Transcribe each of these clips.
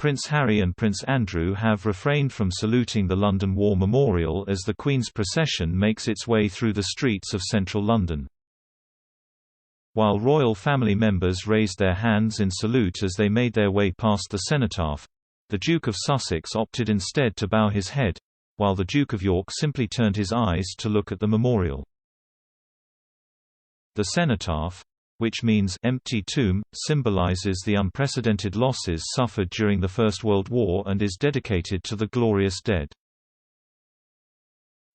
Prince Harry and Prince Andrew have refrained from saluting the London War Memorial as the Queen's procession makes its way through the streets of central London. While royal family members raised their hands in salute as they made their way past the cenotaph, the Duke of Sussex opted instead to bow his head, while the Duke of York simply turned his eyes to look at the memorial. The cenotaph, which means empty tomb, symbolizes the unprecedented losses suffered during the First World War and is dedicated to the glorious dead.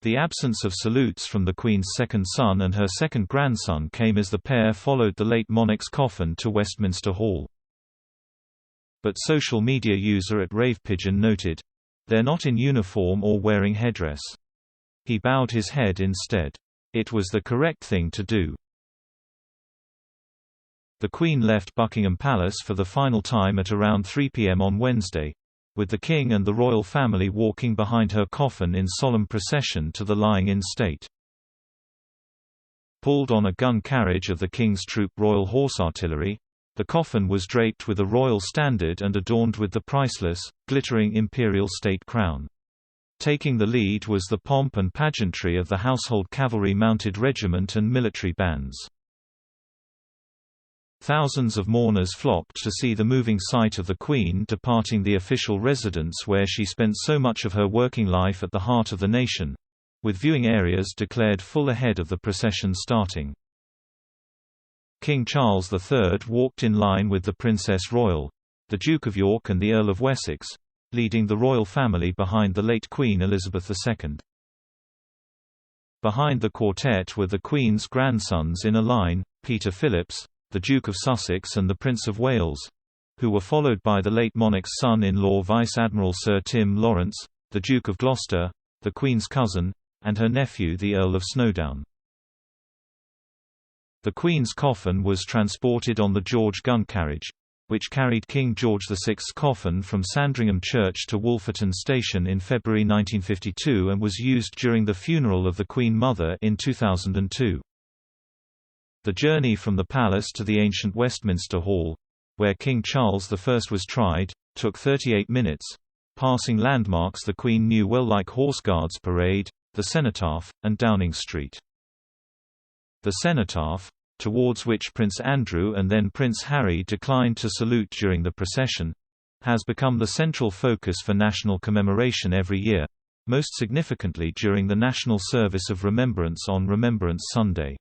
The absence of salutes from the Queen's second son and her second grandson came as the pair followed the late monarch's coffin to Westminster Hall. But social media user at RavePigeon noted, "They're not in uniform or wearing headdress. He bowed his head instead. It was the correct thing to do." The Queen left Buckingham Palace for the final time at around 3 p.m. on Wednesday, with the King and the royal family walking behind her coffin in solemn procession to the lying-in state. Pulled on a gun carriage of the King's Troop Royal Horse Artillery, the coffin was draped with a royal standard and adorned with the priceless, glittering imperial state crown. Taking the lead was the pomp and pageantry of the Household Cavalry Mounted Regiment and military bands. Thousands of mourners flocked to see the moving sight of the Queen departing the official residence where she spent so much of her working life at the heart of the nation, with viewing areas declared full ahead of the procession starting. King Charles III walked in line with the Princess Royal, the Duke of York and the Earl of Wessex, leading the royal family behind the late Queen Elizabeth II. Behind the quartet were the Queen's grandsons in a line, Peter Phillips, the Duke of Sussex and the Prince of Wales, who were followed by the late monarch's son-in-law Vice Admiral Sir Tim Lawrence, the Duke of Gloucester, the Queen's cousin, and her nephew the Earl of Snowdown. The Queen's coffin was transported on the George gun carriage, which carried King George VI's coffin from Sandringham Church to Wolferton Station in February 1952 and was used during the funeral of the Queen Mother in 2002. The journey from the palace to the ancient Westminster Hall, where King Charles I was tried, took 38 minutes, passing landmarks the Queen knew well like Horse Guards Parade, the Cenotaph, and Downing Street. The Cenotaph, towards which Prince Andrew and then Prince Harry declined to salute during the procession, has become the central focus for national commemoration every year, most significantly during the National Service of Remembrance on Remembrance Sunday.